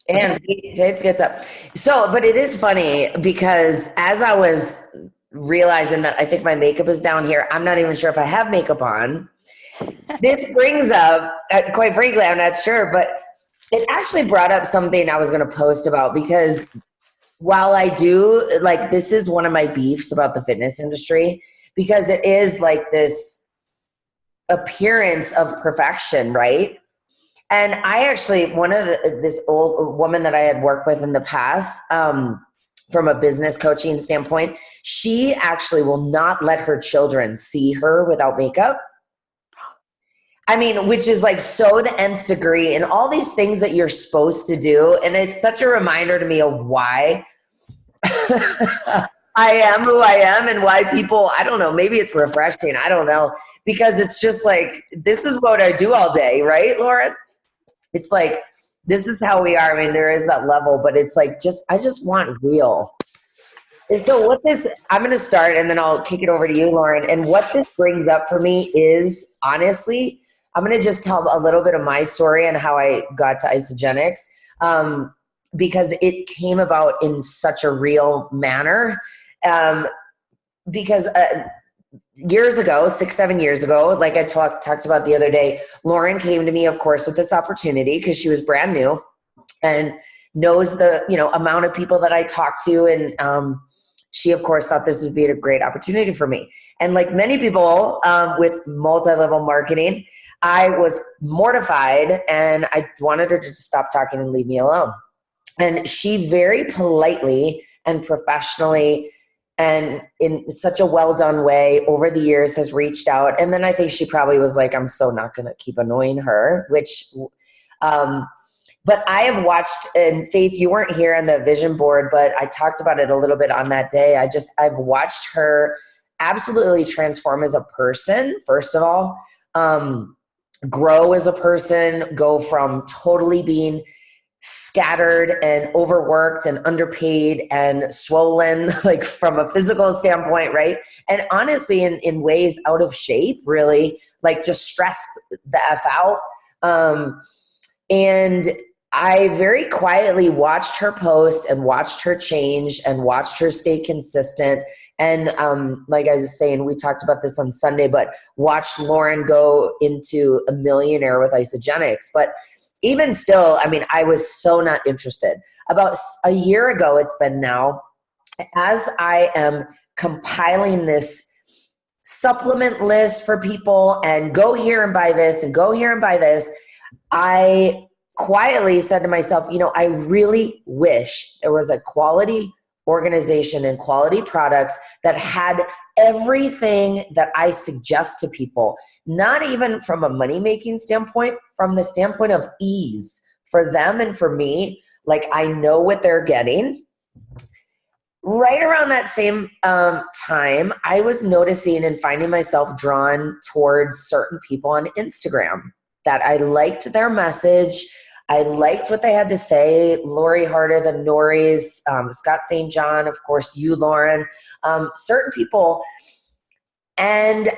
And it gets up. So, but it is funny because as I was realizing that I think my makeup is down here, I'm not even sure if I have makeup on. This brings up, quite frankly, I'm not sure, but it actually brought up something I was going to post about because while I do, like, this is one of my beefs about the fitness industry because it is like this appearance of perfection, right? And I actually, this old woman that I had worked with in the past, from a business coaching standpoint, she actually will not let her children see her without makeup. I mean, which is like so the nth degree and all these things that you're supposed to do. And it's such a reminder to me of why I am who I am and why people, I don't know, maybe it's refreshing. I don't know. Because it's just like, this is what I do all day, right, Lauren? It's like, this is how we are. I mean, there is that level, but it's like, I just want real. And so I'm going to start and then I'll kick it over to you, Lauren. And what this brings up for me is, honestly, I'm going to just tell a little bit of my story and how I got to Isagenix, because it came about in such a real manner. Because years ago, 6-7 years ago, like I talked about the other day, Lauren came to me, of course, with this opportunity because she was brand new and knows the amount of people that I talk to, and she, of course, thought this would be a great opportunity for me. And like many people with multi-level marketing, I was mortified and I wanted her to just stop talking and leave me alone. And she very politely and professionally and in such a well-done way over the years has reached out. And then I think she probably was like, I'm so not going to keep annoying her, but I have watched, and Faith, you weren't here on the vision board, but I talked about it a little bit on that day. I've watched her absolutely transform as a person, first of all, grow as a person, go from totally being scattered and overworked and underpaid and swollen, like from a physical standpoint, right? And honestly, in ways out of shape, really, like just stressed the F out. And I very quietly watched her post and watched her change and watched her stay consistent. And like I was saying, we talked about this on Sunday, but watched Lauren go into a millionaire with Isagenix. But even still, I mean, I was so not interested. About a year ago, it's been now, as I am compiling this supplement list for people and go here and buy this and go here and buy this, I quietly said to myself, I really wish there was a quality organization and quality products that had everything that I suggest to people, not even from a money-making standpoint, from the standpoint of ease for them and for me. Like, I know what they're getting. Right around that same time, I was noticing and finding myself drawn towards certain people on Instagram that I liked their message. I liked what they had to say. Lori Harder, the Norries, Scott St. John, of course, you, Lauren, certain people. And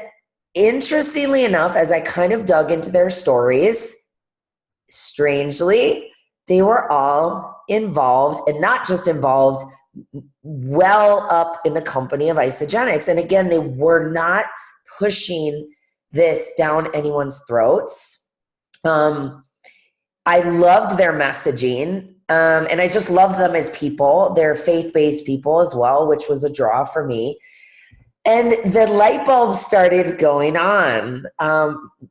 interestingly enough, as I kind of dug into their stories, strangely, they were all involved, and not just involved, well up in the company of Isagenix. And again, they were not pushing this down anyone's throats. I loved their messaging, and I just loved them as people. They're faith-based people as well, which was a draw for me. And the light bulb started going on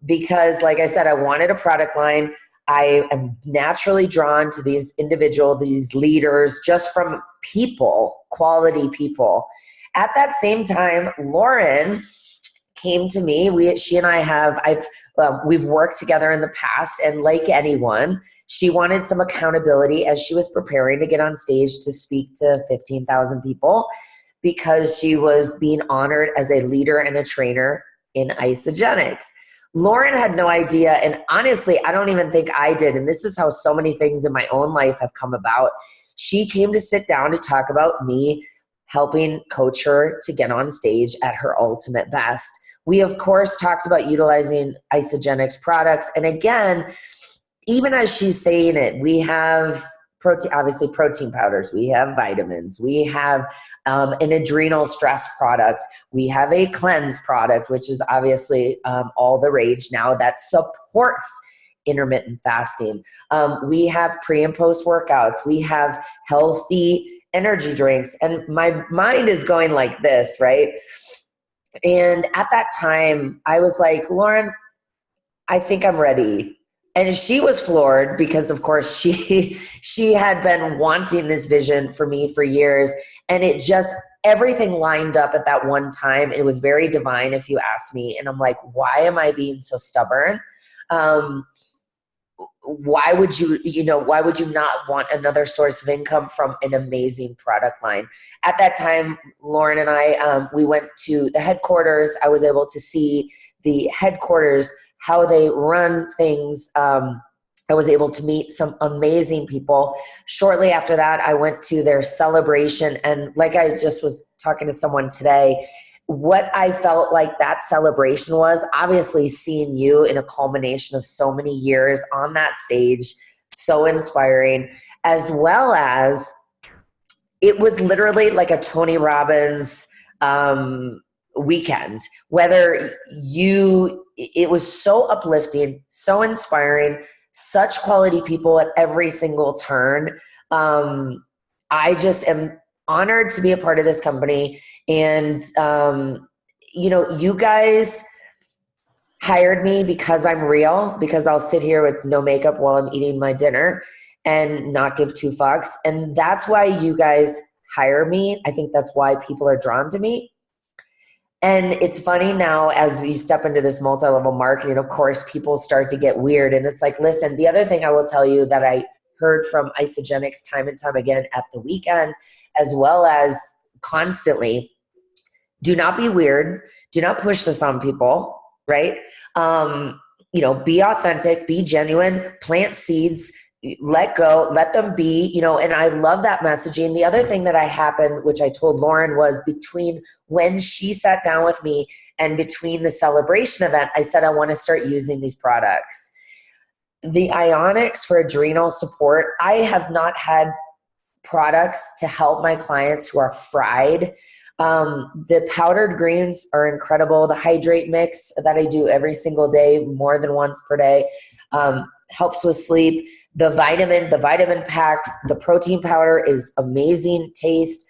because, like I said, I wanted a product line. I am naturally drawn to these individuals, these leaders, just from people, quality people. At that same time, Lauren came to me. She and I we've worked together in the past, and like anyone, she wanted some accountability as she was preparing to get on stage to speak to 15,000 people, because she was being honored as a leader and a trainer in Isagenix. Lauren had no idea, and honestly, I don't even think I did, and this is how so many things in my own life have come about. She came to sit down to talk about me helping coach her to get on stage at her ultimate best. We, of course, talked about utilizing Isagenix products, and again, even as she's saying it, we have protein, obviously protein powders, we have vitamins, we have an adrenal stress product, we have a cleanse product, which is obviously all the rage now, that supports intermittent fasting. We have pre and post workouts, we have healthy energy drinks, and my mind is going like this, right? And at that time, I was like, Lauren, I think I'm ready. And she was floored because, of course, she had been wanting this vision for me for years. And it just, everything lined up at that one time. It was very divine, if you ask me. And I'm like, why am I being so stubborn? Why would why would you not want another source of income from an amazing product line? At that time, Lauren and I, we went to the headquarters. I was able to see the headquarters, how they run things. I was able to meet some amazing people. Shortly after that, I went to their celebration. And like I just was talking to someone today, what I felt like that celebration was, obviously seeing you in a culmination of so many years on that stage, so inspiring, as well as it was literally like a Tony Robbins weekend. It was so uplifting, so inspiring, such quality people at every single turn. I just am honored to be a part of this company. And, you guys hired me because I'm real, because I'll sit here with no makeup while I'm eating my dinner and not give two fucks. And that's why you guys hire me. I think that's why people are drawn to me. And it's funny now, as we step into this multi-level marketing, of course, people start to get weird. And it's like, listen, the other thing I will tell you that I heard from Isagenix time and time again at the weekend, as well as constantly, do not be weird. Do not push this on people, right? Be authentic, be genuine, plant seeds, let go, let them be, and I love that messaging. The other thing that happened, which I told Lauren, was between when she sat down with me and between the celebration event, I said, I want to start using these products. The Ionics for adrenal support, I have not had products to help my clients who are fried. The powdered greens are incredible. The hydrate mix that I do every single day, more than once per day, helps with sleep. The vitamin packs, the protein powder is amazing taste.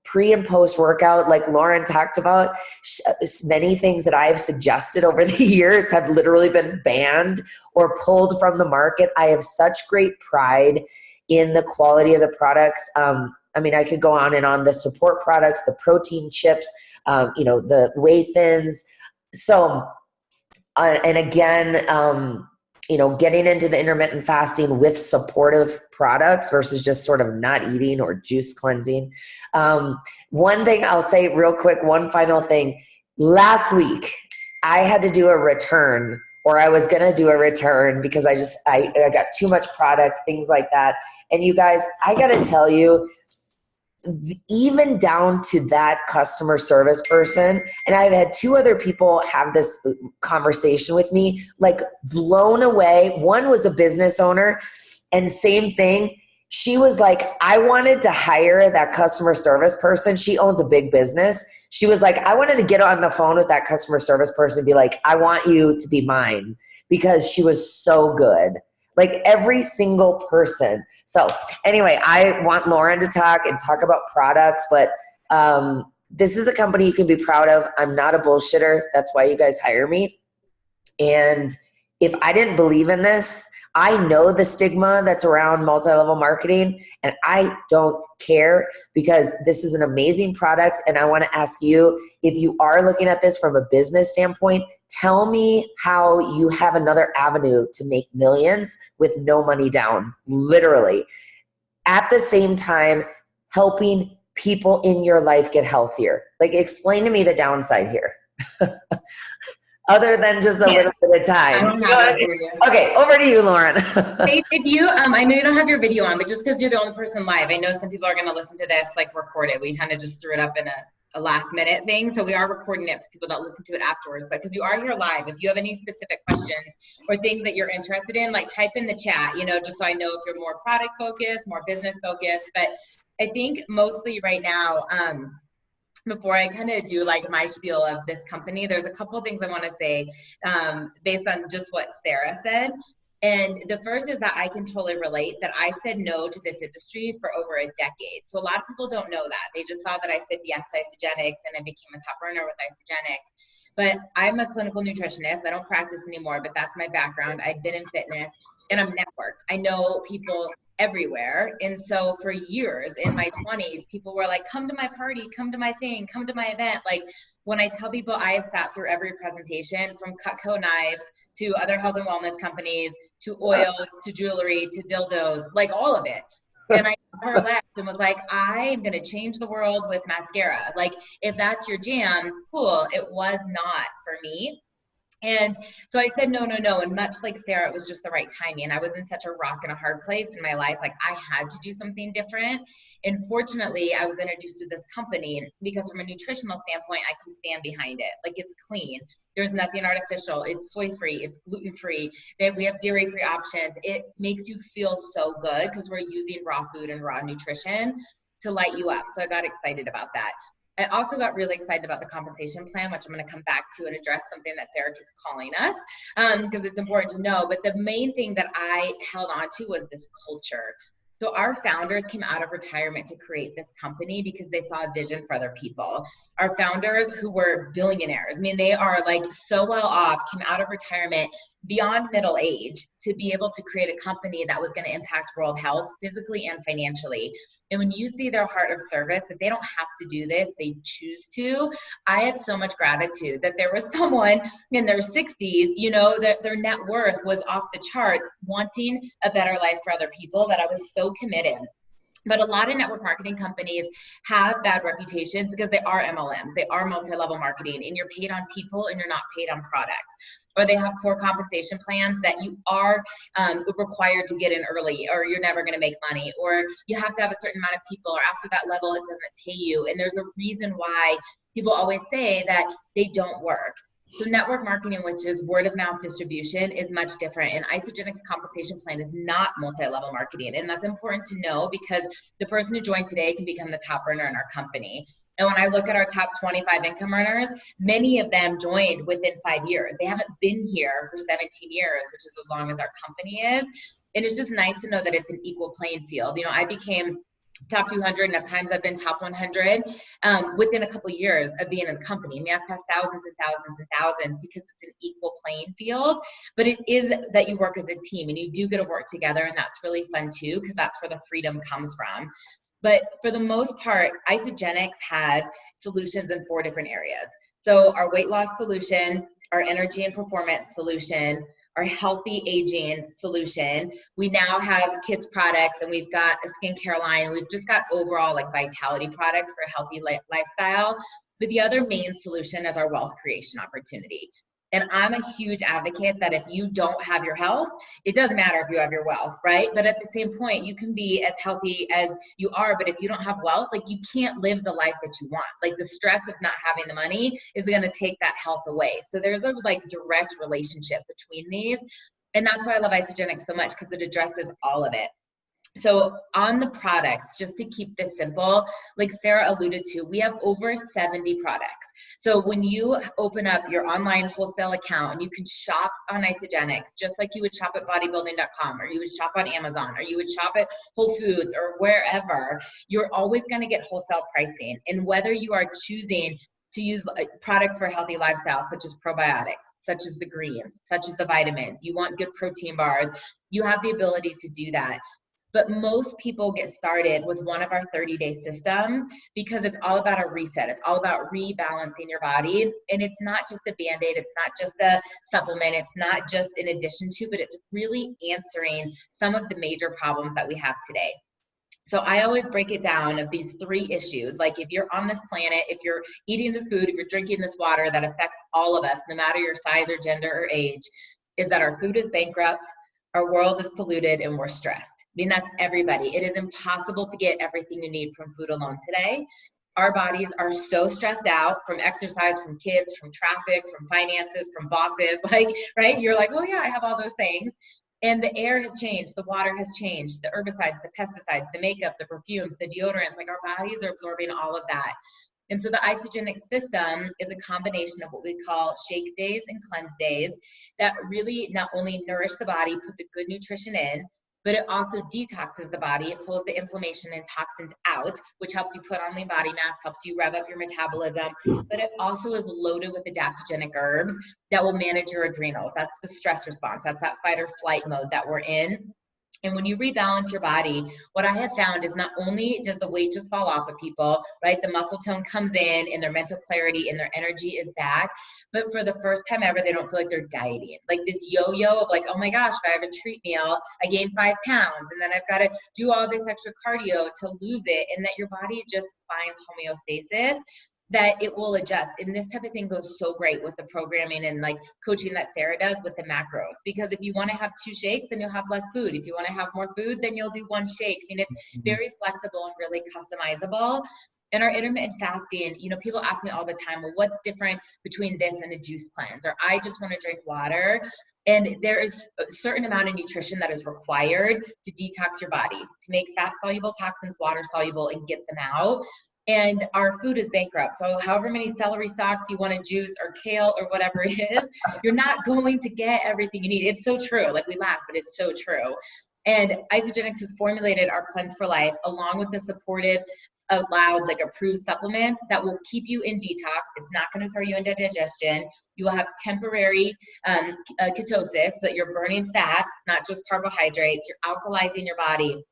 Pre and post workout, like Lauren talked about, many things that I've suggested over the years have literally been banned or pulled from the market. I have such great pride in the quality of the products. I could go on and on. The support products, the protein chips, the whey thins. So, and again, getting into the intermittent fasting with supportive products versus just sort of not eating or juice cleansing. One thing I'll say real quick, one final thing. Last week, I had to do a return, or I was going to do a return because I got too much product, things like that. And you guys, I got to tell you, even down to that customer service person, and I've had two other people have this conversation with me, like blown away. One was a business owner, and same thing. She was like, I wanted to hire that customer service person. She owns a big business. She was like, I wanted to get on the phone with that customer service person and be like, I want you to be mine, because she was so good. Like every single person. So anyway, I want Lauren to talk about products, but this is a company you can be proud of. I'm not a bullshitter. That's why you guys hire me. And if I didn't believe in this, I know the stigma that's around multi-level marketing, and I don't care, because this is an amazing product. And I want to ask you, if you are looking at this from a business standpoint, tell me how you have another avenue to make millions with no money down, literally. At the same time, helping people in your life get healthier. Like, explain to me the downside here. Other than just a little bit of time. I don't have that for you. Okay, over to you, Lauren. Faith, if you, I know you don't have your video on, but just because you're the only person live, I know some people are going to listen to this like recorded. We kind of just threw it up in a last minute thing. So we are recording it for people that listen to it afterwards, but because you are here live, if you have any specific questions or things that you're interested in, like type in the chat, just so I know if you're more product focused, more business focused. But I think mostly right now, before I kind of do like my spiel of this company, there's a couple things I want to say based on just what Sara said. And the first is that I can totally relate that I said no to this industry for over a decade. So a lot of people don't know that. They just saw that I said yes to Isagenix and I became a top earner with Isagenix. But I'm a clinical nutritionist. I don't practice anymore, but that's my background. I've been in fitness and I'm networked. I know people everywhere. And so for years in my 20s, people were like, come to my party, come to my thing, come to my event. Like when I tell people I have sat through every presentation from Cutco knives to other health and wellness companies, to oils, to jewelry, to dildos, like all of it. And I never left and was like, I'm going to change the world with mascara. Like if that's your jam, cool. It was not for me. And so I said, no. And much like Sara, it was just the right timing. I was in such a rock and a hard place in my life. Like I had to do something different. And fortunately, I was introduced to this company because from a nutritional standpoint, I can stand behind it. Like it's clean. There's nothing artificial. It's soy-free. It's gluten-free. We have dairy-free options. It makes you feel so good because we're using raw food and raw nutrition to light you up. So I got excited about that. I also got really excited about the compensation plan, which I'm going to come back to and address something that Sara keeps calling us because it's important to know. But the main thing that I held on to was this culture. So our founders came out of retirement to create this company because they saw a vision for other people. Our founders who were billionaires, I mean, they are like so well off, came out of retirement beyond middle age to be able to create a company that was going to impact world health physically and financially. And when you see their heart of service, that they don't have to do this, they choose to, I had so much gratitude that there was someone in their 60s, that their net worth was off the charts, wanting a better life for other people, that I was so committed. But a lot of network marketing companies have bad reputations because they are MLMs, they are multi-level marketing, and you're paid on people and you're not paid on products. Or they have poor compensation plans that you are required to get in early, or you're never going to make money, or you have to have a certain amount of people, or after that level, it doesn't pay you. And there's a reason why people always say that they don't work. So network marketing, which is word of mouth distribution, is much different. And Isagenix compensation plan is not multi-level marketing. And that's important to know because the person who joined today can become the top earner in our company. And when I look at our top 25 income earners, many of them joined within 5 years. They haven't been here for 17 years, which is as long as our company is. And it's just nice to know that it's an equal playing field. I became top 200, and at times I've been top 100 within a couple of years of being in the company. I mean, I've passed thousands and thousands and thousands because it's an equal playing field, but it is that you work as a team and you do get to work together, and that's really fun too, because that's where the freedom comes from. But for the most part, Isagenix has solutions in 4 different areas. So our weight loss solution, our energy and performance solution, our healthy aging solution. We now have kids products, and we've got a skincare line. We've just got overall like vitality products for a healthy lifestyle. But the other main solution is our wealth creation opportunity. And I'm a huge advocate that if you don't have your health, it doesn't matter if you have your wealth, right? But at the same point, you can be as healthy as you are, but if you don't have wealth, like you can't live the life that you want. Like the stress of not having the money is going to take that health away. So there's a like direct relationship between these. And that's why I love Isagenix so much, because it addresses all of it. So on the products, just to keep this simple, like Sara alluded to, we have over 70 products. So when you open up your online wholesale account, and you can shop on Isagenix, just like you would shop at bodybuilding.com, or you would shop on Amazon, or you would shop at Whole Foods, or wherever, you're always going to get wholesale pricing. And whether you are choosing to use products for healthy lifestyle, such as probiotics, such as the greens, such as the vitamins, you want good protein bars, you have the ability to do that. But most people get started with one of our 30-day systems because it's all about a reset. It's all about rebalancing your body. And it's not just a Band-Aid. It's not just a supplement. It's not just in addition to, but it's really answering some of the major problems that we have today. So I always break it down of these 3 issues. Like if you're on this planet, if you're eating this food, if you're drinking this water, that affects all of us, no matter your size or gender or age, is that our food is bankrupt, our world is polluted, and we're stressed. I mean, that's everybody. It is impossible to get everything you need from food alone today. our bodies are so stressed out from exercise, from kids, from traffic, from finances, from bosses, like, right? You're like, oh yeah, I have all those things. And the air has changed, the water has changed, the herbicides, the pesticides, the makeup, the perfumes, the deodorants, like our bodies are absorbing all of that. And so the Isagenix system is a combination of what we call shake days and cleanse days that really not only nourish the body, put the good nutrition in, but it also detoxes the body. It pulls the inflammation and toxins out, which helps you put on lean body mass, helps you rev up your metabolism, but it also is loaded with adaptogenic herbs that will manage your adrenals. That's the stress response. That's that fight or flight mode that we're in. And when you rebalance your body, what I have found is not only does the weight just fall off of people, right? The muscle tone comes in and their mental clarity and their energy is back. But for the first time ever, they don't feel like they're dieting. Like this yo-yo of like, oh my gosh, if I have a treat meal, I gain 5 pounds and then I've got to do all this extra cardio to lose it. And that your body just finds homeostasis, that it will adjust. And this type of thing goes so great with the programming and like coaching that Sara does with the macros. Because if you want to have 2 shakes, then you'll have less food. If you want to have more food, then you'll do 1 shake. I mean, it's very flexible and really customizable. And our intermittent fasting, you know, people ask me all the time, well, what's different between this and a juice cleanse? Or I just want to drink water. And there is a certain amount of nutrition that is required to detox your body, to make fat soluble toxins water soluble and get them out. And our food is bankrupt. So however many celery stalks you want to juice or kale or whatever it is, you're not going to get everything you need. It's so true. Like we laugh, but it's so true. And Isagenix has formulated our Cleanse for Life along with the supportive, allowed, like approved supplements that will keep you in detox. It's not going to throw you into digestion. You will have temporary ketosis, so that you're burning fat, not just carbohydrates. You're alkalizing your body,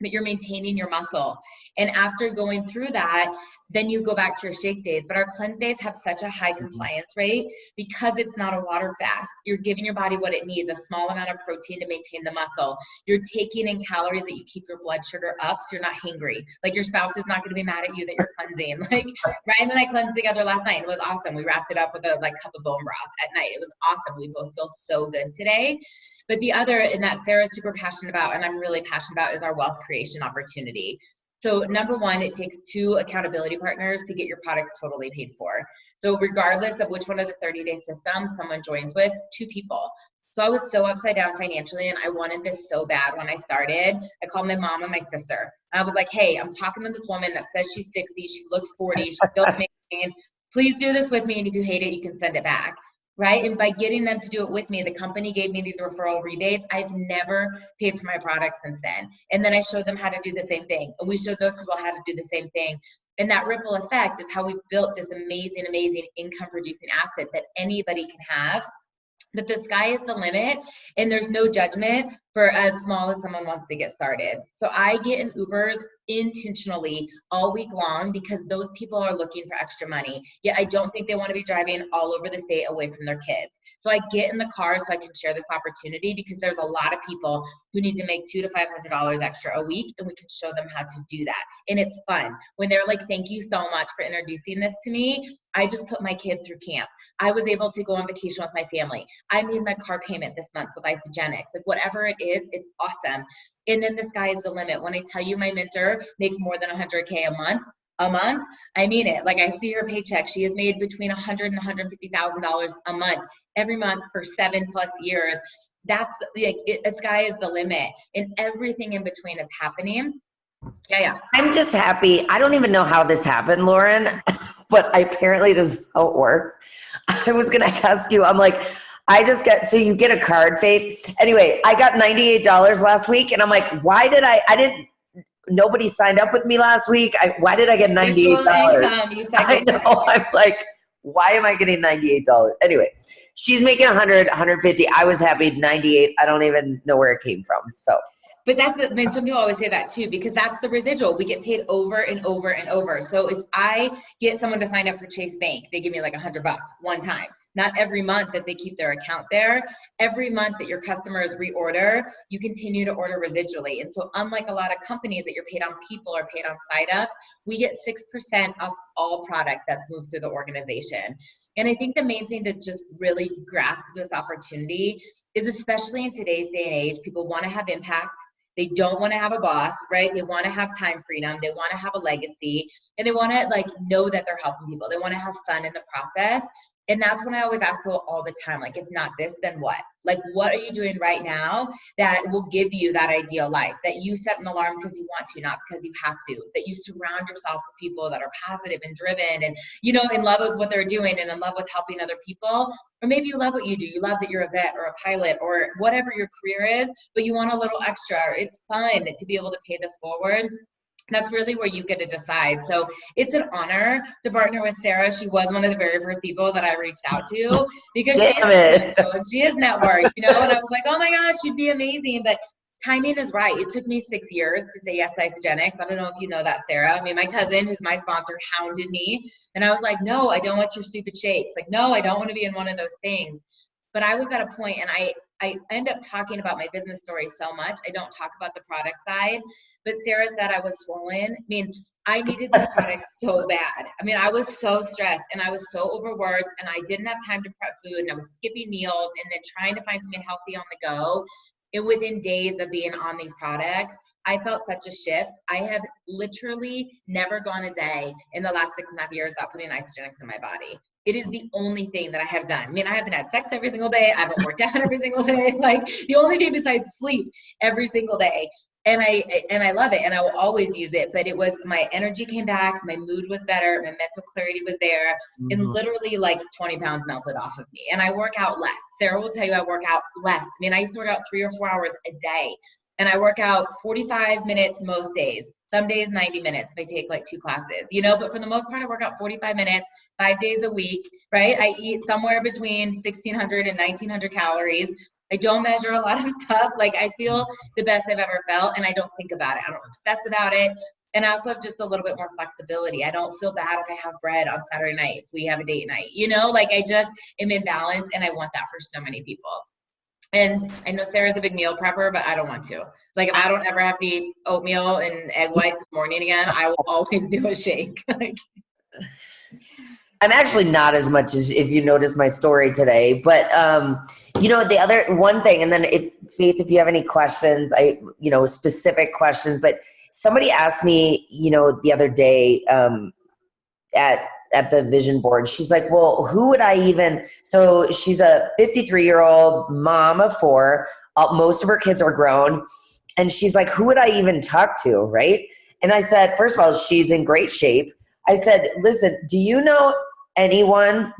but you're maintaining your muscle. And after going through that, then you go back to your shake days. But our cleanse days have such a high compliance rate because it's not a water fast. You're giving your body what it needs, a small amount of protein to maintain the muscle. You're taking in calories that you keep your blood sugar up so you're not hangry. Like your spouse is not going to be mad at you that you're cleansing. Like Ryan and I cleansed together last night. It was awesome. We wrapped it up with a cup of bone broth at night. It was awesome. We both feel so good today. But the other, and that Sara's super passionate about, and I'm really passionate about, is our wealth creation opportunity. So number one, it takes 2 accountability partners to get your products totally paid for. So regardless of which one of the 30-day systems someone joins with, 2 people. So I was so upside down financially and I wanted this so bad when I started. I called my mom and my sister. I was like, hey, I'm talking to this woman that says she's 60, she looks 40, she feels amazing. Please do this with me, and if you hate it, you can send it back. Right? And by getting them to do it with me, the company gave me these referral rebates. I've never paid for my products since then. And then I showed them how to do the same thing. And we showed those people how to do the same thing. And that ripple effect is how we've built this amazing, amazing income producing asset that anybody can have. But the sky is the limit, and there's no judgment for as small as someone wants to get started. So I get in Ubers intentionally all week long because those people are looking for extra money. Yet I don't think they want to be driving all over the state away from their kids. So I get in the car so I can share this opportunity because there's a lot of people who need to make $200 to $500 extra a week, and we can show them how to do that. And it's fun. When they're like, thank you so much for introducing this to me, I just put my kid through camp. I was able to go on vacation with my family. I made my car payment this month with Isagenix. Like whatever it is, it's awesome. And then the sky is the limit. When I tell you my mentor makes more than $100K a month, I mean it. Like I see her paycheck. She has made between $100,000 and $150,000 a month every month for 7+ years. That's like the sky is the limit, and everything in between is happening. Yeah. I'm just happy. I don't even know how this happened, Lauren, but apparently this is how it works. I was going to ask you, I'm like, so you get a card, Faith. Anyway, I got $98 last week, and I'm like, why did nobody signed up with me last week. Why did I get $98? I know. I'm like, why am I getting $98? Anyway, she's making 100, 150. I was happy 98. I don't even know where it came from. So. But some people always say that too, because that's the residual. We get paid over and over and over. So if I get someone to sign up for Chase Bank, they give me like $100 one time. Not every month that they keep their account there. Every month that your customers reorder, you continue to order residually. And so unlike a lot of companies that you're paid on people or paid on side ups, we get 6% off all product that's moved through the organization. And I think the main thing to just really grasp this opportunity is, especially in today's day and age, people want to have impact. They don't want to have a boss, right? They want to have time freedom. They want to have a legacy, and they want to like know that they're helping people. They want to have fun in the process. And that's when I always ask people all the time, like, if not this, then what? Like, what are you doing right now that will give you that ideal life, that you set an alarm because you want to, not because you have to, that you surround yourself with people that are positive and driven and, you know, in love with what they're doing and in love with helping other people. Or maybe you love what you do. You love that you're a vet or a pilot or whatever your career is, but you want a little extra. It's fun to be able to pay this forward. That's really where you get to decide. So it's an honor to partner with Sara. She was one of the very first people that I reached out to because she is network, you know, and I was like, oh my gosh, you'd be amazing. But timing is right. It took me 6 years to say yes to Isagenix. I don't know if you know that, Sara. I mean, my cousin, who's my sponsor, hounded me. And I was like, no, I don't want your stupid shakes. Like, no, I don't want to be in one of those things. But I was at a point, and I end up talking about my business story so much. I don't talk about the product side. But Sara said I was swollen. I mean, I needed this product so bad. I mean, I was so stressed and I was so overworked and I didn't have time to prep food and I was skipping meals and then trying to find something healthy on the go. And within days of being on these products, I felt such a shift. I have literally never gone a day in the last 6.5 years without putting Isagenix in my body. It is the only thing that I have done. I mean, I haven't had sex every single day. I haven't worked out every single day. Like the only thing besides sleep every single day. And I love it and I will always use it, but it was my energy came back, my mood was better, my mental clarity was there, and literally like 20 pounds melted off of me. And I work out less. Sara will tell you I work out less. I mean, I used to work out 3 or 4 hours a day, and I work out 45 minutes most days. Some days 90 minutes if I take like 2 classes, you know, but for the most part, I work out 45 minutes, 5 days a week, right? I eat somewhere between 1,600 and 1,900 calories. I don't measure a lot of stuff. Like I feel the best I've ever felt and I don't think about it. I don't obsess about it. And I also have just a little bit more flexibility. I don't feel bad if I have bread on Saturday night, if we have a date night, you know, like I just am in balance and I want that for so many people. And I know Sara's a big meal prepper, but I don't want to. Like if I don't ever have to eat oatmeal and egg whites in the morning again, I will always do a shake. Like, I'm actually not as much as if you noticed my story today, but you know, the other one thing, and then if you have any questions, specific questions, but somebody asked me, you know, the other day at the vision board, she's like, well, who would I even, so she's a 53-year-old mom of 4, most of her kids are grown, and she's like, who would I even talk to, right? And I said, first of all, she's in great shape. I said, listen, do you know anyone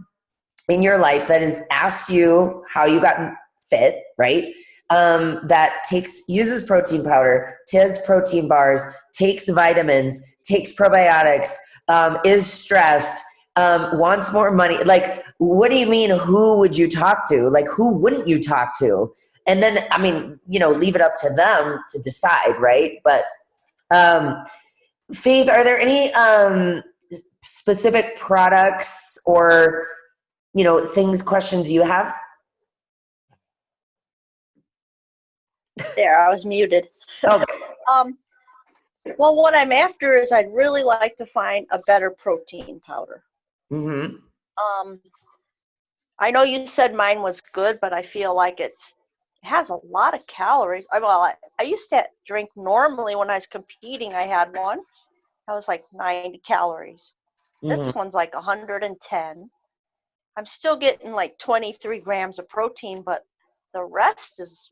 in your life that has asked you how you got fit, right? That uses protein powder, does protein bars, takes vitamins, takes probiotics, is stressed, wants more money. Like, what do you mean, who would you talk to? Like, who wouldn't you talk to? And then, I mean, you know, leave it up to them to decide, right? But Faith, are there any specific products or, you know, questions you have? There, I was muted. Okay. Well, what I'm after is I'd really like to find a better protein powder. Mm-hmm. I know you said mine was good, but I feel like it has a lot of calories. I used to drink normally when I was competing. I had one. That was like 90 calories. Mm-hmm. This one's like 110. I'm still getting like 23 grams of protein, but the rest is,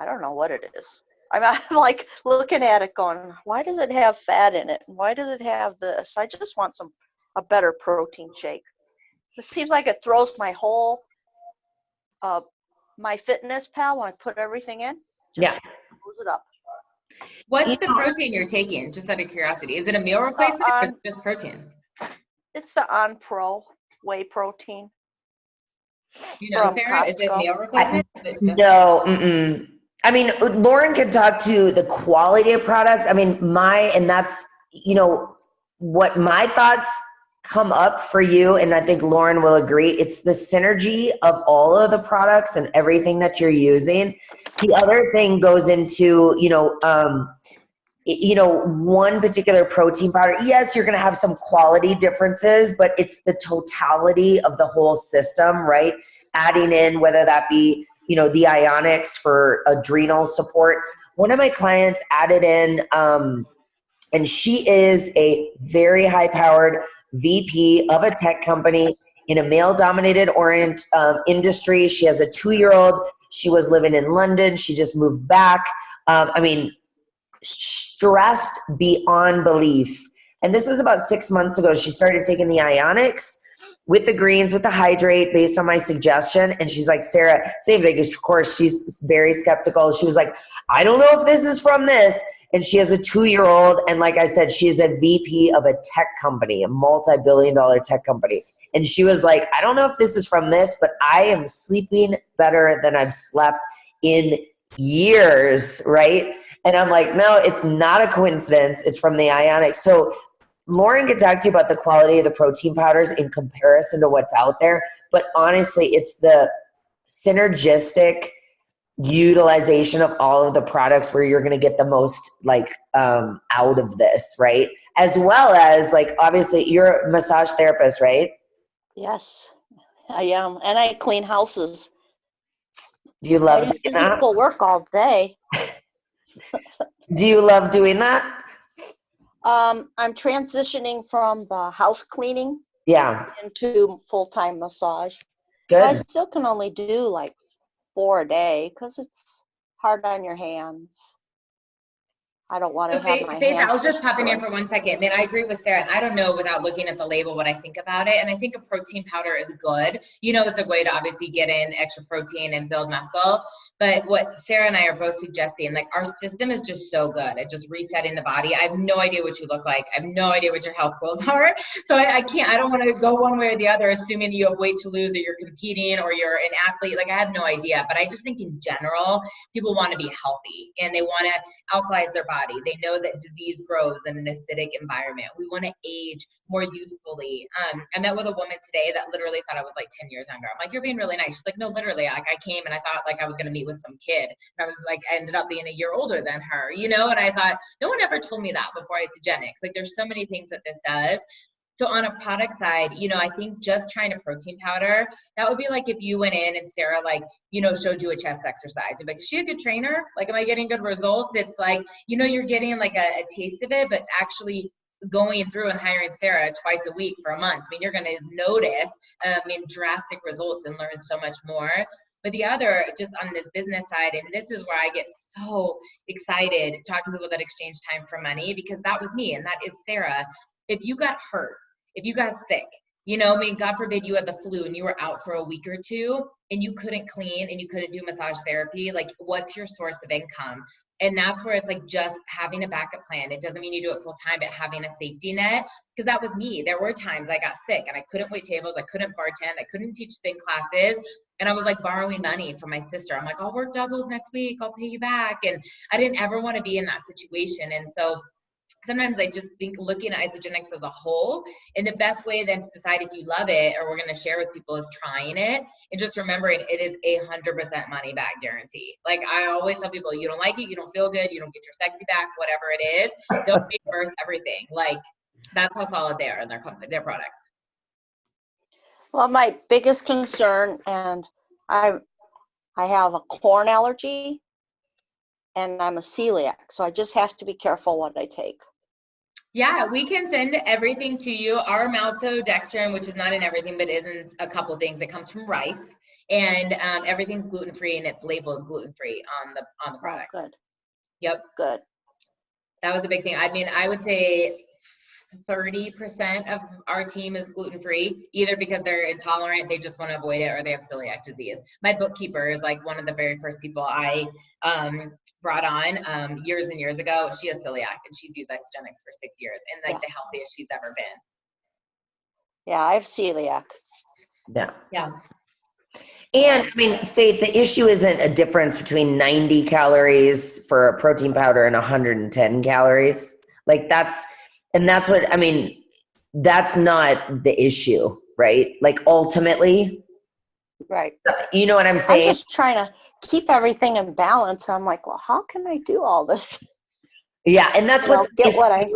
I don't know what it is. I'm like looking at it going, why does it have fat in it? Why does it have this? I just want a better protein shake. It seems like it throws my whole, my fitness pal, when I put everything in, just throws it up. What's the protein you're taking, just out of curiosity? Is it a meal replacement or is it just protein? It's the On Pro whey protein. You know, Sara, is it meal replacement? No. Mm-mm. I mean, Lauren could talk to the quality of products. I mean, and that's, you know, what my thoughts come up for you, and I think Lauren will agree, it's the synergy of all of the products and everything that you're using. The other thing goes into, one particular protein powder. Yes, you're going to have some quality differences, but it's the totality of the whole system, right? Adding in, whether that be, the Ionics for adrenal support. One of my clients added in, and she is a very high powered VP of a tech company in a male dominated industry. She has a 2-year-old. She was living in London. She just moved back. Stressed beyond belief. And this was about 6 months ago. She started taking the Ionics with the greens, with the hydrate, based on my suggestion. And she's like, Sarah, same thing. Of course, she's very skeptical. She was like, I don't know if this is from this. And she has a 2-year-old. And like I said, she is a VP of a tech company, a multi-billion-dollar tech company. And she was like, I don't know if this is from this, but I am sleeping better than I've slept in years, right? And I'm like, no, it's not a coincidence. It's from the Ionics. So Lauren can talk to you about the quality of the protein powders in comparison to what's out there. But honestly, it's the synergistic utilization of all of the products where you're going to get the most out of this, right? As well as obviously you're a massage therapist, right? Yes, I am. And I clean houses. Do you love doing that? Physical work all day. Do you love doing that? I'm transitioning from the house cleaning into full-time massage. Good. But I still can only do 4 a day because it's hard on your hands. I don't want to have my Faith, hands. I'll just pop in here for 1 second. Man, I agree with Sarah. I don't know without looking at the label what I think about it. And I think a protein powder is good. It's a way to obviously get in extra protein and build muscle. But what Sarah and I are both suggesting, our system is just so good at just resetting the body. I have no idea what you look like. I have no idea what your health goals are. So I don't want to go one way or the other, assuming you have weight to lose or you're competing or you're an athlete. I have no idea. But I just think in general, people want to be healthy and they want to alkalize their body. They know that disease grows in an acidic environment. We want to age more youthfully. I met with a woman today that literally thought I was 10 years younger. I'm like, you're being really nice. She's like, no, literally. I came and I thought I was going to meet with some kid. And I was I ended up being a year older than her, and I thought, no one ever told me that before Isagenix. There's so many things that this does. So on a product side, I think just trying a protein powder, that would be if you went in and Sarah, showed you a chest exercise. You'd be is she a good trainer? Am I getting good results? It's you're getting a taste of it, but actually going through and hiring Sarah twice a week for a month. You're going to notice, drastic results and learn so much more. But the other, just on this business side, and this is where I get so excited talking to people that exchange time for money, because that was me and that is Sarah. If you got hurt, if you got sick, God forbid you had the flu and you were out for a week or two and you couldn't clean and you couldn't do massage therapy, what's your source of income? And that's where it's just having a backup plan. It doesn't mean you do it full time, but having a safety net, because that was me. There were times I got sick and I couldn't wait tables. I couldn't bartend. I couldn't teach spin classes. And I was borrowing money from my sister. I'm I'll work doubles next week. I'll pay you back. And I didn't ever want to be in that situation. And so sometimes I just think looking at Isagenix as a whole, and the best way then to decide if you love it or we're going to share with people is trying it and just remembering it is 100% money back guarantee. I always tell people, you don't like it, you don't feel good, you don't get your sexy back, whatever it is, they'll reimburse everything. That's how solid they are in their products. Well, my biggest concern, and I have a corn allergy and I'm a celiac, so I just have to be careful what I take. Yeah, we can send everything to you. Our maltodextrin, which is not in everything, but is in a couple things. It comes from rice, and everything's gluten-free, and it's labeled gluten-free on the product. Oh, good. Yep. Good. That was a big thing. I would say 30% of our team is gluten-free, either because they're intolerant, they just want to avoid it, or they have celiac disease. My bookkeeper is one of the very first people I brought on years and years ago. She has celiac and she's used Isagenix for 6 years and the healthiest she's ever been. Yeah, I have celiac. Yeah. And Faith, the issue isn't a difference between 90 calories for a protein powder and 110 calories. That's what, that's not the issue, right? Ultimately. Right. You know what I'm saying? I'm just trying to keep everything in balance. I'm well, how can I do all this? Yeah, and that's what's get what I.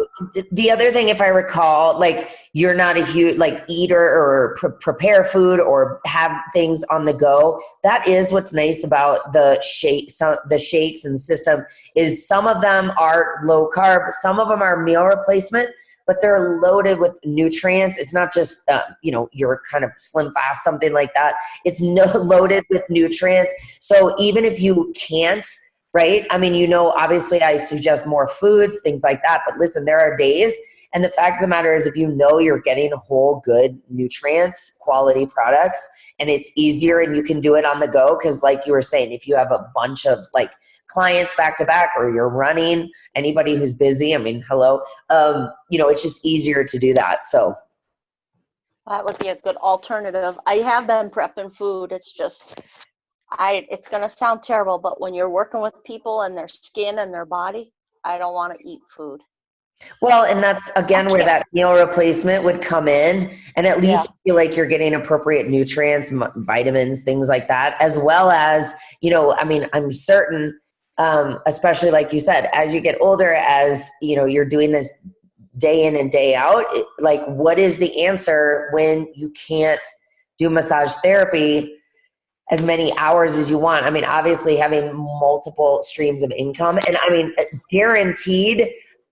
the other thing, if I recall, like you're not a huge like eater or prepare food or have things on the go. That is what's nice about the shakes and the system is some of them are low carb, some of them are meal replacement, but they're loaded with nutrients. It's not just you're kind of slim fast, something like that. It's loaded with nutrients. So even if you can't, right? I mean, obviously I suggest more foods, things like that. But listen, there are days, and the fact of the matter is if you know you're getting whole, good nutrients, quality products, and it's easier and you can do it on the go, because like you were saying, if you have a bunch of like clients back to back or you're running, anybody who's busy, I mean, hello, it's just easier to do that. So that would be a good alternative. I have been prepping food. It's just, it's going to sound terrible, but when you're working with people and their skin and their body, I don't want to eat food. well, and that's again where that meal replacement would come in, and at least you feel like you're getting appropriate nutrients, vitamins, things like that, as well as, I mean, I'm certain, especially like you said, as you get older, as you're doing this day in and day out, like what is the answer when you can't do massage therapy as many hours as you want? I mean, obviously having multiple streams of income, and I mean, guaranteed,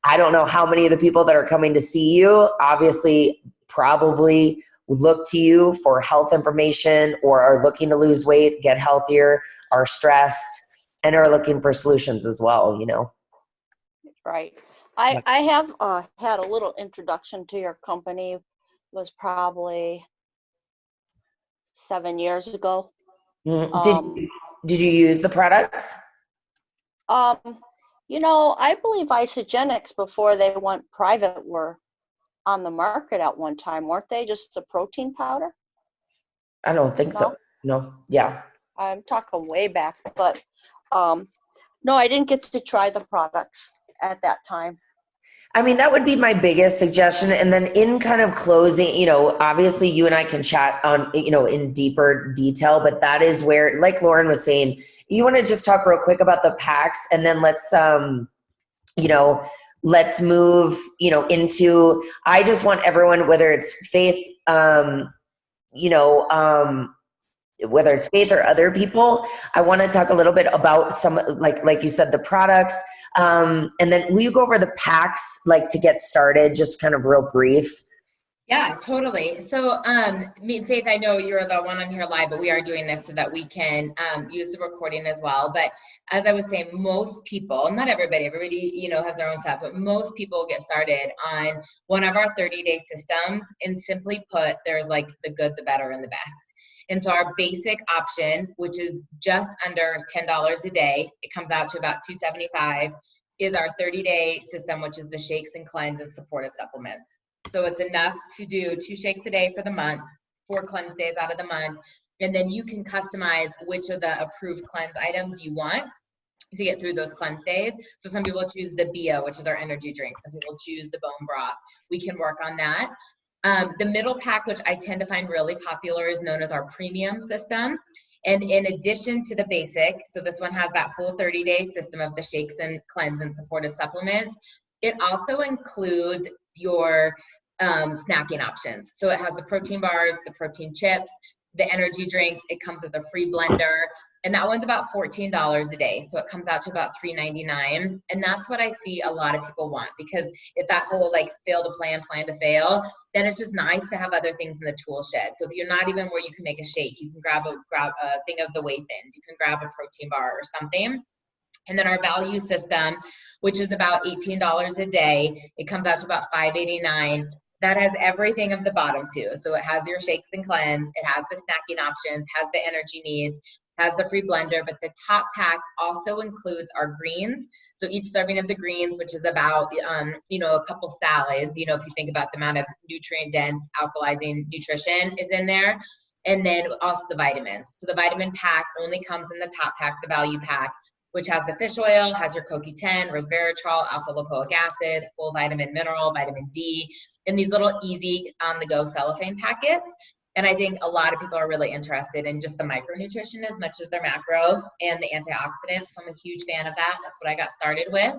I don't know how many of the people that are coming to see you obviously probably look to you for health information or are looking to lose weight, get healthier, are stressed, and are looking for solutions as well, Right. I have had a little introduction to your company. It was probably 7 years ago. Mm-hmm. Did you use the products? I believe Isagenix, before they went private, were on the market at one time, weren't they? Just a protein powder? I don't think so. No. Yeah. I'm talking way back, but no, I didn't get to try the products at that time. I mean, that would be my biggest suggestion. And then in kind of closing, obviously you and I can chat on, in deeper detail, but that is where, like Lauren was saying, you want to just talk real quick about the packs, and then let's move, into, I just want everyone, whether it's faith, whether it's faith or other people, I want to talk a little bit about some, like you said, the products. And then will you go over the packs, like to get started, just kind of real brief? Yeah, totally. So, Faith, I know you're the one on here live, but we are doing this so that we can use the recording as well. But as I was saying, most people, not everybody, has their own stuff, but most people get started on one of our 30-day systems. And simply put, there's like the good, the better, and the best. And so our basic option, which is just under $10 a day, it comes out to about $275, is our 30-day system, which is the shakes and cleanse and supportive supplements. So it's enough to do 2 shakes a day for the month, 4 cleanse days out of the month, and then you can customize which of the approved cleanse items you want to get through those cleanse days. So some people choose the BIO, which is our energy drink. Some people choose the bone broth. We can work on that. The middle pack, which I tend to find really popular, is known as our premium system. And in addition to the basic, so this one has that full 30-day system of the shakes and cleanse and supportive supplements. It also includes your snacking options. So it has the protein bars, the protein chips, the energy drink. It comes with a free blender. And that one's about $14 a day. So it comes out to about $3.99. And that's what I see a lot of people want, because if that whole like fail to plan to fail, then it's just nice to have other things in the tool shed. So if you're not even where you can make a shake, you can grab a thing of the whey thins. You can grab a protein bar or something. And then our value system, which is about $18 a day, it comes out to about $5.89. That has everything of the bottom too. So it has your shakes and cleanse, it has the snacking options, has the energy needs, has the free blender, but the top pack also includes our greens. So each serving of the greens, which is about, a couple salads, if you think about the amount of nutrient dense alkalizing nutrition is in there. And then also the vitamins. So the vitamin pack only comes in the top pack, the value pack, which has the fish oil, has your CoQ10, resveratrol, alpha lipoic acid, full vitamin mineral, vitamin D, in these little easy on-the-go cellophane packets. And I think a lot of people are really interested in just the micronutrition as much as their macro and the antioxidants. So I'm a huge fan of that. That's what I got started with.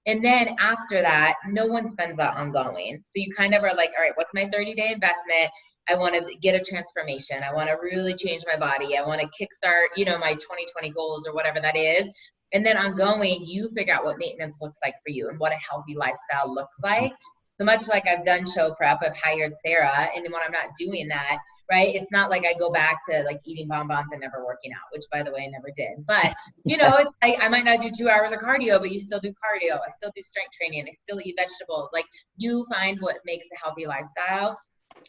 And then after that, no one spends that ongoing. So you kind of are like, all right, what's my 30-day investment? I want to get a transformation. I want to really change my body. I want to kickstart, my 2020 goals or whatever that is. And then ongoing, you figure out what maintenance looks like for you and what a healthy lifestyle looks like. So much like I've done show prep, I've hired Sara, and when I'm not doing that, right, it's not like I go back to like eating bonbons and never working out, which by the way, I never did. But, it's like I might not do 2 hours of cardio, but you still do cardio. I still do strength training. I still eat vegetables. Like you find what makes a healthy lifestyle.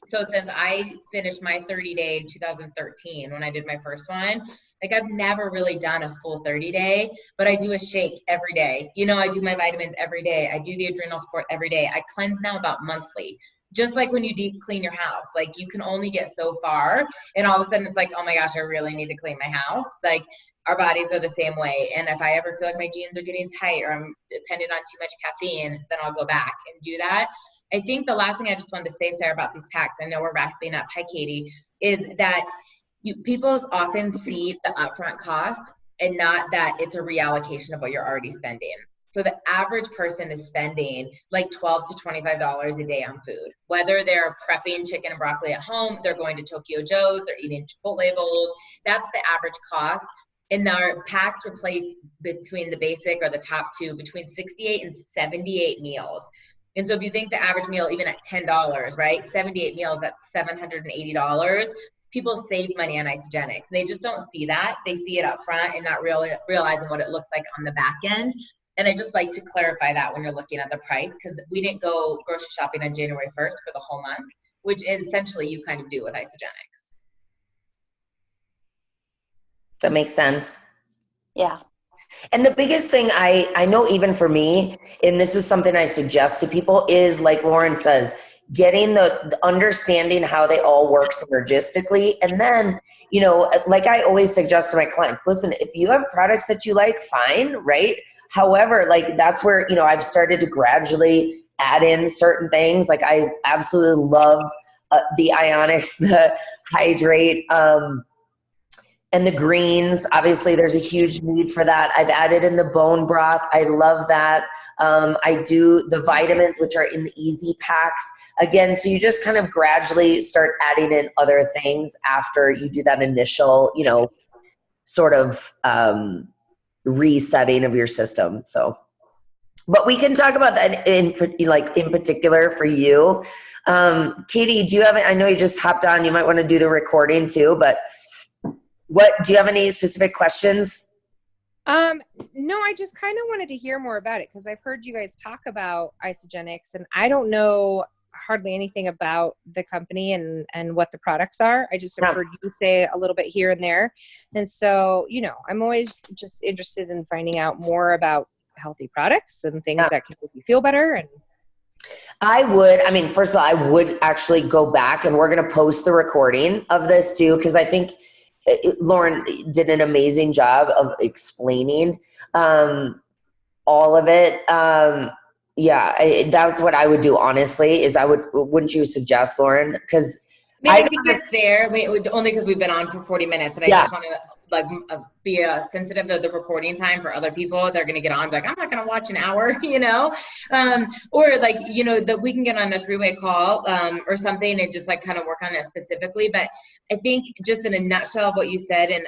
So since I finished my 30-day in 2013, when I did my first one, like I've never really done a full 30-day, but I do a shake every day. I do my vitamins every day. I do the adrenal support every day. I cleanse now about monthly. Just like when you deep clean your house, like you can only get so far. And all of a sudden it's like, oh my gosh, I really need to clean my house. Like our bodies are the same way. And if I ever feel like my jeans are getting tight or I'm dependent on too much caffeine, then I'll go back and do that. I think the last thing I just wanted to say, Sarah, about these packs, I know we're wrapping up, hi Katie, is that people often see the upfront cost and not that it's a reallocation of what you're already spending. So the average person is spending like $12 to $25 a day on food, whether they're prepping chicken and broccoli at home, they're going to Tokyo Joe's, they're eating Chipotle bowls. That's the average cost. And our packs replace between the basic or the top two, between 68 and 78 meals. And so if you think the average meal, even at $10, right, 78 meals, that's $780. People save money on Isagenix. They just don't see that. They see it up front and not really realizing what it looks like on the back end. And I just like to clarify that when you're looking at the price, because we didn't go grocery shopping on January 1st for the whole month, which is essentially you kind of do with Isagenix. That makes sense. Yeah. And the biggest thing I know, even for me, and this is something I suggest to people, is like Lauren says, getting the understanding how they all work synergistically. And then, like I always suggest to my clients, listen, if you have products that you like, fine, right? However, like that's where, I've started to gradually add in certain things. Like I absolutely love the Ionics, the Hydrate, and the greens. Obviously there's a huge need for that. I've added in the bone broth. I love that. I do the vitamins, which are in the easy packs. Again, so you just kind of gradually start adding in other things after you do that initial, sort of resetting of your system. So, but we can talk about that in particular for you. Katie, do you have, I know you just hopped on, you might want to do the recording too, but do you have any specific questions? No, I just kind of wanted to hear more about it because I've heard you guys talk about Isagenix and I don't know hardly anything about the company and what the products are. I just have heard you say a little bit here and there. And so, I'm always just interested in finding out more about healthy products and things that can make you feel better. And first of all, I would actually go back and we're going to post the recording of this too, because I think Lauren did an amazing job of explaining all of it. That's what I would do, honestly, is wouldn't you suggest, Lauren? Because I think it's there, only because we've been on for 40 minutes and I just want to be sensitive to the recording time for other people. They're going to get on, like, I'm not going to watch an hour, or that we can get on a 3-way call or something and just kind of work on it specifically. But I think just in a nutshell of what you said, and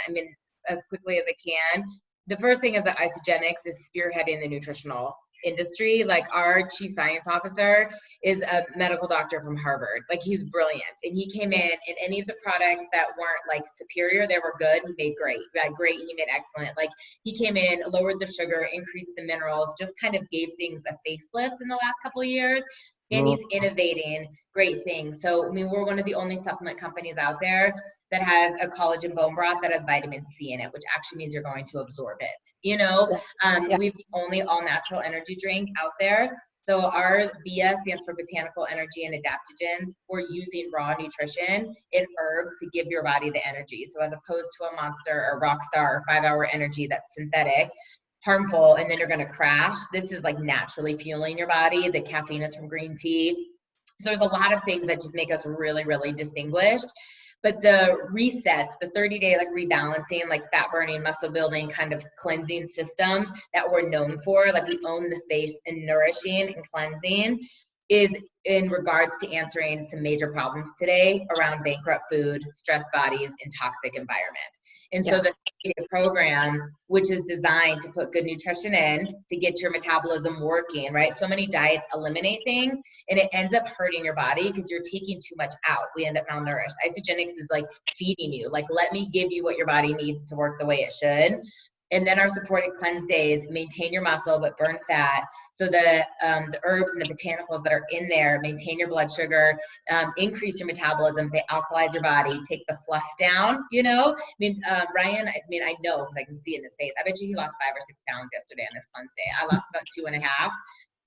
as quickly as I can, the first thing is that Isagenix is spearheading the nutritional industry. Like our chief science officer is a medical doctor from Harvard. Like he's brilliant. And he came in and any of the products that weren't superior, they were good. He made great, he made excellent. Like he came in, lowered the sugar, increased the minerals, just kind of gave things a facelift in the last couple of years. And he's innovating great things. So, we're one of the only supplement companies out there that has a collagen bone broth that has vitamin C in it, which actually means you're going to absorb it. We've the only all natural energy drink out there. So our BIA stands for botanical energy and adaptogens. We're using raw nutrition and herbs to give your body the energy. So as opposed to a Monster or Rockstar or 5-hour energy that's synthetic, harmful, and then you're going to crash. This is naturally fueling your body. The caffeine is from green tea. So there's a lot of things that just make us really, really distinguished. But the resets, the 30-day like rebalancing, like fat burning, muscle building kind of cleansing systems that we're known for, like we own the space in nourishing and cleansing, is in regards to answering some major problems today around bankrupt food, stressed bodies, and toxic environment. And so the program, which is designed to put good nutrition in to get your metabolism working, right? So many diets eliminate things and it ends up hurting your body because you're taking too much out. We end up malnourished. Isagenix is like feeding you, like, let me give you what your body needs to work the way it should. And then our supported cleanse days maintain your muscle but burn fat. So the herbs and the botanicals that are in there maintain your blood sugar, increase your metabolism, they alkalize your body, take the fluff down, you know? Ryan, I know because I can see in his face. I bet you he lost 5 or 6 pounds yesterday on this cleanse day. I lost about 2.5.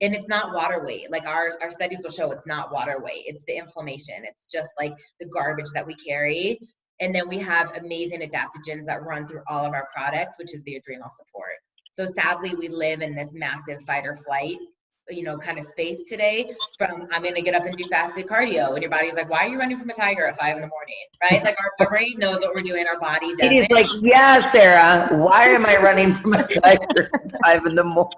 And it's not water weight. Like our studies will show it's not water weight. It's the inflammation. It's just like the garbage that we carry. And then we have amazing adaptogens that run through all of our products, which is the adrenal support. So sadly, we live in this massive fight or flight, you know, kind of space today from I'm going to get up and do fasted cardio. And your body's like, why are you running from a tiger at 5 in the morning? Right? Like our brain knows what we're doing. Our body doesn't. He's like, yeah, Sarah, why am I running from a tiger at 5 in the morning?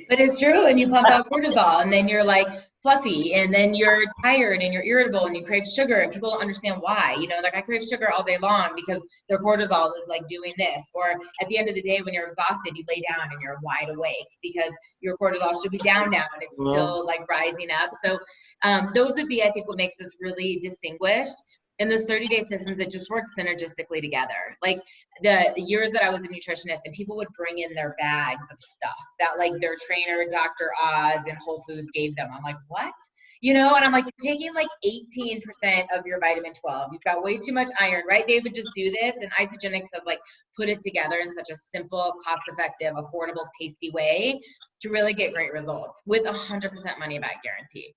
But it's true. And you pump out cortisol and then you're like fluffy and then you're tired and you're irritable and you crave sugar and people don't understand why. You know, like I crave sugar all day long because their cortisol is like doing this. Or at the end of the day, when you're exhausted, you lay down and you're wide awake because your cortisol should be down now and it's still like rising up. So those would be, I think, what makes us really distinguished. In those 30-day systems, it just works synergistically together. Like the years that I was a nutritionist and people would bring in their bags of stuff that like their trainer, Dr. Oz and Whole Foods gave them. I'm like, what? You know, and I'm like, you're taking like 18% of your vitamin 12. You've got way too much iron, right? They would just do this. And Isagenix has like put it together in such a simple, cost-effective, affordable, tasty way to really get great results with 100% money back guarantee.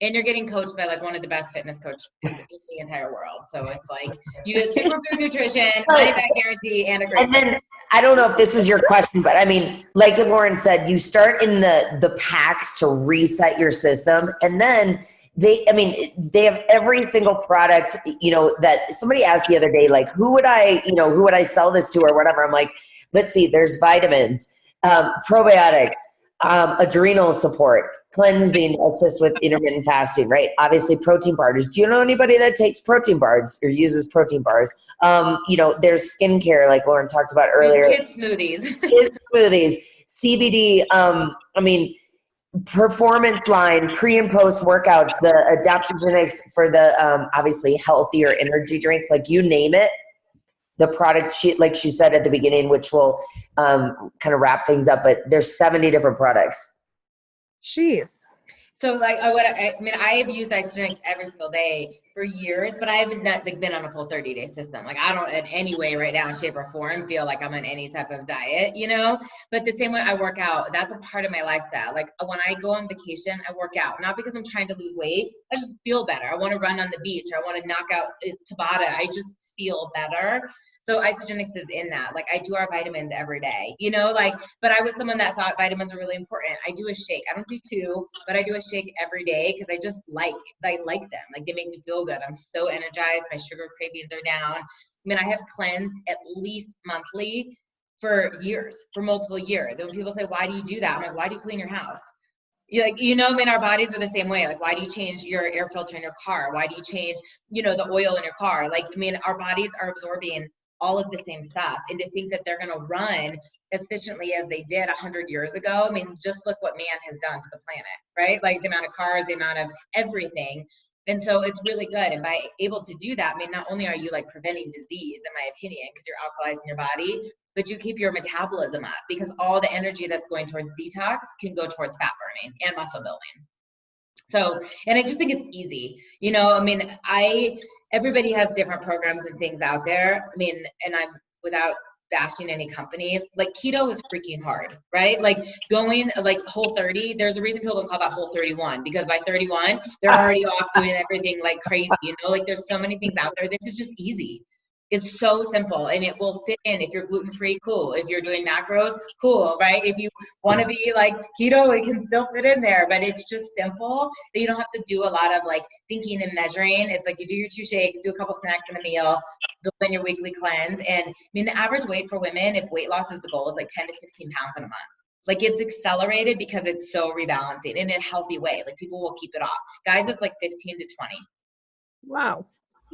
And you're getting coached by like one of the best fitness coaches in the entire world. So it's like you get superfood nutrition, money back guarantee, and a great. And then I don't know if this is your question, but I mean, like Lauren said, you start in the packs to reset your system, and then they have every single product, you know, that somebody asked the other day, like, who would I sell this to or whatever. I'm like, let's see, there's vitamins, probiotics, adrenal support, cleansing, assist with intermittent fasting, right? Obviously protein bars. Do you know anybody that takes protein bars or uses protein bars? You know, there's skincare, like Lauren talked about earlier. Kid smoothies. Kid smoothies, CBD, performance line, pre and post workouts, the adaptogenics for the, obviously healthier energy drinks, like you name it. The product, like she said at the beginning, which will kind of wrap things up, but there's 70 different products. Jeez. So like I have used Isagenix every single day for years, but I haven't been on a full 30-day system. Like I don't in any way right now, shape or form, feel like I'm on any type of diet, you know, but the same way I work out, that's a part of my lifestyle. Like when I go on vacation, I work out, not because I'm trying to lose weight. I just feel better. I want to run on the beach. Or I want to knock out Tabata. I just feel better. So Isagenix is in that. Like I do our vitamins every day, you know, like, but I was someone that thought vitamins are really important. I do a shake. I don't do 2, but I do a shake every day because I just like them. Like they make me feel good. I'm so energized. My sugar cravings are down. I mean, I have cleansed at least monthly for years, for multiple years. And when people say, why do you do that? I'm like, why do you clean your house? Our bodies are the same way. Like, why do you change your air filter in your car? Why do you change, the oil in your car? Like, our bodies are absorbing all of the same stuff. And to think that they're going to run as efficiently as they did 100 years ago, just look what man has done to the planet, right? Like the amount of cars, the amount of everything. And so it's really good. And by able to do that, not only are you like preventing disease, in my opinion, because you're alkalizing your body, but you keep your metabolism up because all the energy that's going towards detox can go towards fat burning and muscle building. So, and I just think it's easy, everybody has different programs and things out there. And I'm without bashing any companies, like keto is freaking hard, right? Like going like Whole30, there's a reason people don't call that Whole31 because by 31, they're already off doing everything like crazy, like there's so many things out there. This is just easy. It's so simple, and it will fit in. If you're gluten-free, cool. If you're doing macros, cool, right? If you want to be like keto, it can still fit in there, but it's just simple that you don't have to do a lot of like thinking and measuring. It's like you do your 2 shakes, do a couple snacks and a meal, build in your weekly cleanse. And I mean, the average weight for women, if weight loss is the goal, is like 10 to 15 pounds in a month. Like it's accelerated because it's so rebalancing in a healthy way. Like people will keep it off. Guys, it's like 15 to 20. Wow.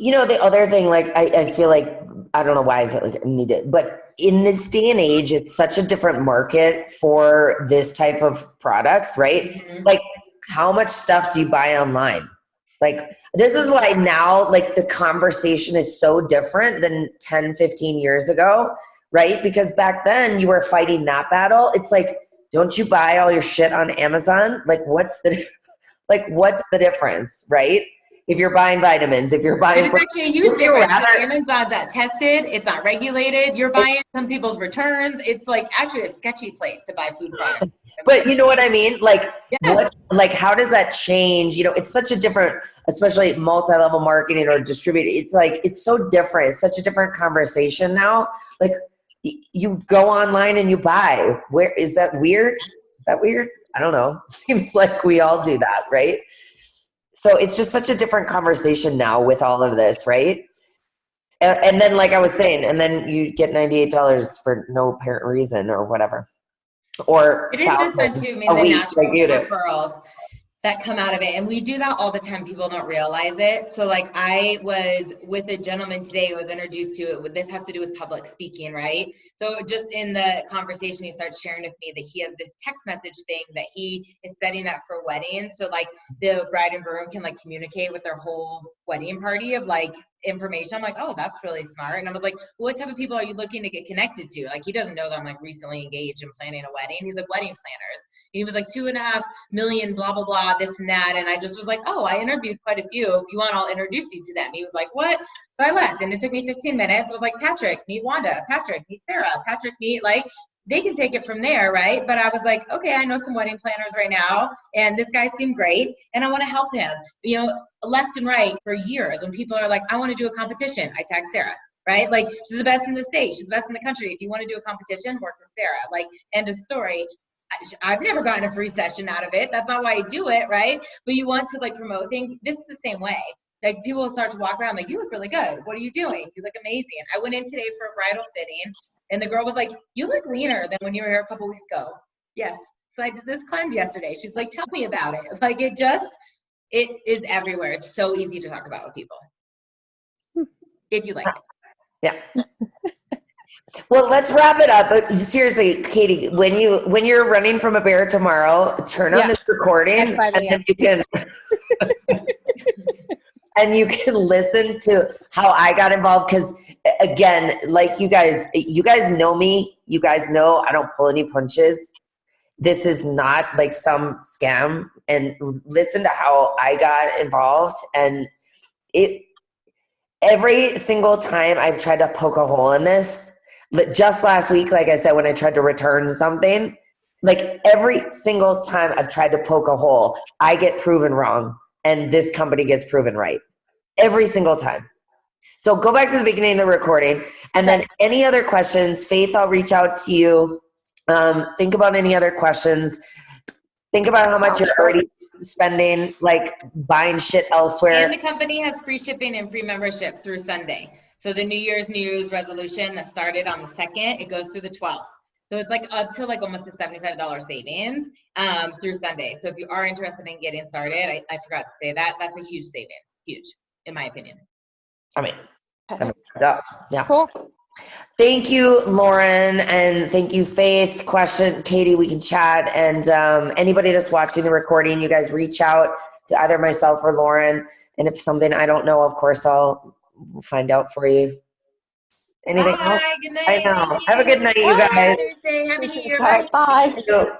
You know, the other thing, like, I feel like, I don't know why I feel like I need it, but in this day and age, it's such a different market for this type of products, right? Mm-hmm. Like, how much stuff do you buy online? Like, this is why now, like, the conversation is so different than 10, 15 years ago, right? Because back then, you were fighting that battle. It's like, don't you buy all your shit on Amazon? Like, what's the difference, right? If you're buying vitamins, if you're buying, it's actually a huge difference. Amazon's not tested, it's not regulated. You're buying some people's returns. It's like actually a sketchy place to buy food products. But you know what I mean? Like, yeah. Like how does that change? You know, it's such a different, especially multi-level marketing or distributed. It's like, it's so different. It's such a different conversation now. Like you go online and you buy. Where is that weird? Is that weird? I don't know. Seems like we all do that, right? So it's just such a different conversation now with all of this, right? And then, like I was saying, and then you get $98 for no apparent reason or whatever. Or it is just fun too. I mean, the natural referrals that come out of it. And we do that all the time. People don't realize it. So like I was with a gentleman today who was introduced to it. This has to do with public speaking, right? So just in the conversation, he starts sharing with me that he has this text message thing that he is setting up for weddings. So like the bride and groom can like communicate with their whole wedding party of like information. I'm like, oh, that's really smart. And I was like, well, what type of people are you looking to get connected to? Like, he doesn't know that I'm like recently engaged and planning a wedding. He's like, wedding planners. He was like 2.5 million, blah, blah, blah, this and that. And I just was like, oh, I interviewed quite a few. If you want, I'll introduce you to them. He was like, what? So I left and it took me 15 minutes. I was like, Patrick, meet Wanda. Patrick, meet Sarah. Patrick, meet like, they can take it from there, right? But I was like, okay, I know some wedding planners right now, and this guy seemed great, and I want to help him. You know, left and right for years, when people are like, I want to do a competition, I tag Sarah, right? Like, she's the best in the state, she's the best in the country. If you want to do a competition, work with Sarah. Like, end of story. I've never gotten a free session out of it. That's not why I do it, right? But you want to like promote things. This is the same way. Like people will start to walk around like, you look really good. What are you doing? You look amazing. I went in today for a bridal fitting, and the girl was like, you look leaner than when you were here a couple weeks ago. Yes. So I did this cleanse yesterday. She's like, tell me about it. Like it is everywhere. It's so easy to talk about with people. If you like it. Yeah. Well, let's wrap it up. But seriously, Katie, when you're running from a bear tomorrow, turn on this recording and then you can and you can listen to how I got involved. Because again, like you guys know me. You guys know I don't pull any punches. This is not like some scam. And listen to how I got involved. And every single time I've tried to poke a hole in this, just last week, like I said, when I tried to return something, like every single time I've tried to poke a hole, I get proven wrong and this company gets proven right. Every single time. So go back to the beginning of the recording, and then any other questions, Faith, I'll reach out to you. Think about any other questions. Think about how much you're already spending, like buying shit elsewhere. And the company has free shipping and free membership through Sunday. So the New Year's resolution that started on the 2nd, it goes through the 12th. So it's like up to like almost a $75 savings through Sunday. So if you are interested in getting started, I forgot to say that, that's a huge savings, huge, in my opinion. I mean, yeah. Cool. Thank you, Lauren, and thank you, Faith. Katie, we can chat. And anybody that's watching the recording, you guys reach out to either myself or Lauren. And if something I don't know, of course, I'll find out for you. Anything else? Good night. I know. Have a good night, you guys. Happy New Year. All right, bye. Thank you.